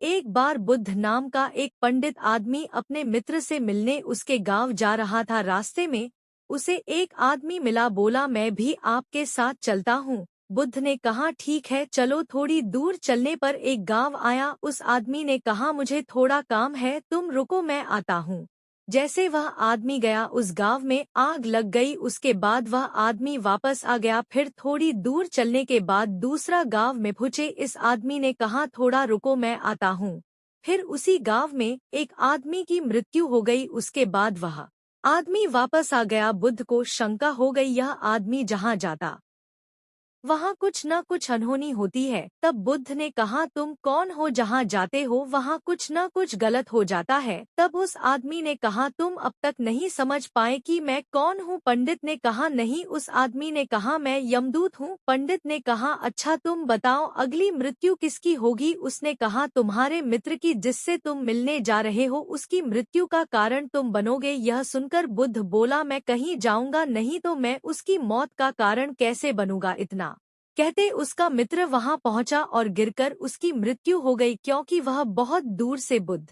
एक बार बुद्ध नाम का एक पंडित आदमी अपने मित्र से मिलने उसके गांव जा रहा था। रास्ते में उसे एक आदमी मिला। बोला, मैं भी आपके साथ चलता हूँ। बुद्ध ने कहा, ठीक है चलो। थोड़ी दूर चलने पर एक गांव आया। उस आदमी ने कहा, मुझे थोड़ा काम है, तुम रुको मैं आता हूँ। जैसे वह आदमी गया उस गांव में आग लग गई। उसके बाद वह आदमी वापस आ गया। फिर थोड़ी दूर चलने के बाद दूसरा गांव में पहुंचे। इस आदमी ने कहा, थोड़ा रुको मैं आता हूँ। फिर उसी गांव में एक आदमी की मृत्यु हो गई। उसके बाद वह आदमी वापस आ गया। बुद्ध को शंका हो गई, यह आदमी जहाँ जाता वहाँ कुछ न कुछ अनहोनी होती है। तब बुद्ध ने कहा, तुम कौन हो, जहाँ जाते हो वहाँ कुछ न कुछ गलत हो जाता है। तब उस आदमी ने कहा, तुम अब तक नहीं समझ पाए कि मैं कौन हूँ। पंडित ने कहा, नहीं। उस आदमी ने कहा, मैं यमदूत हूँ। पंडित ने कहा, अच्छा तुम बताओ अगली मृत्यु किसकी होगी। उसने कहा, तुम्हारे मित्र की, जिससे तुम मिलने जा रहे हो उसकी मृत्यु का कारण तुम बनोगे। यह सुनकर बुद्ध बोला, मैं कहीं जाऊंगा नहीं तो मैं उसकी मौत का कारण कैसे बनूंगा। इतना कहते उसका मित्र वहां पहुंचा और गिरकर उसकी मृत्यु हो गई, क्योंकि वह बहुत दूर से बुद्ध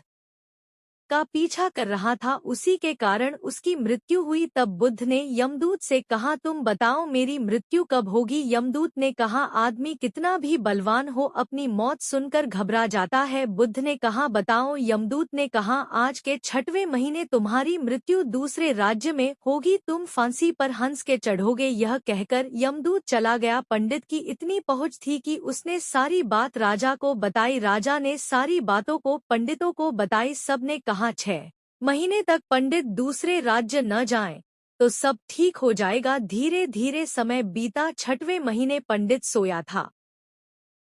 का पीछा कर रहा था। उसी के कारण उसकी मृत्यु हुई। तब बुद्ध ने यमदूत से कहा, तुम बताओ मेरी मृत्यु कब होगी। यमदूत ने कहा, आदमी कितना भी बलवान हो अपनी मौत सुनकर घबरा जाता है। बुद्ध ने कहा, बताओ। यमदूत ने कहा, आज के 6वें महीने तुम्हारी मृत्यु दूसरे राज्य में होगी, तुम फांसी पर हंस के चढ़ोगे। यह कहकर यमदूत चला गया। पंडित की इतनी पहुंच थी कि उसने सारी बात राजा को बताई। राजा ने सारी बातों को पंडितों को बताई। सबने कहा, 6 महीने तक पंडित दूसरे राज्य न जाएं तो सब ठीक हो जाएगा। धीरे धीरे समय बीता। 6वें महीने पंडित सोया था।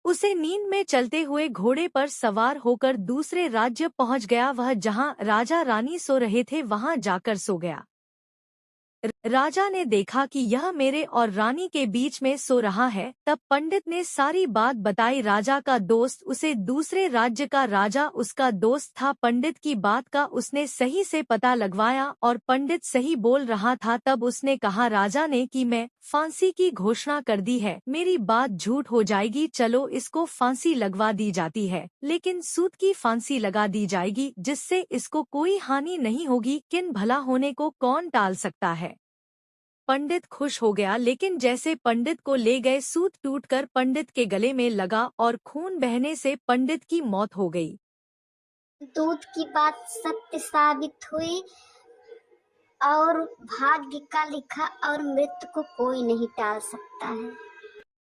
उसे नींद में चलते हुए घोड़े पर सवार होकर दूसरे राज्य पहुंच गया। वह जहां राजा रानी सो रहे थे वहां जाकर सो गया। राजा ने देखा कि यह मेरे और रानी के बीच में सो रहा है। तब पंडित ने सारी बात बताई। राजा का दोस्त उसे दूसरे राज्य का राजा उसका दोस्त था। पंडित की बात का उसने सही से पता लगवाया और पंडित सही बोल रहा था। तब उसने कहा, राजा ने कि मैं फांसी की घोषणा कर दी है, मेरी बात झूठ हो जाएगी। चलो इसको फांसी लगवा दी जाती है, लेकिन सूत की फांसी लगा दी जाएगी जिससे इसको कोई हानि नहीं होगी। किन भला होने को कौन टाल सकता है। पंडित खुश हो गया, लेकिन जैसे पंडित को ले गए सूत टूटकर पंडित के गले में लगा और खून बहने से पंडित की मौत हो गई। दूध की बात सत्य साबित हुई और भाग्य का लिखा और मृत्यु को कोई नहीं टाल सकता है।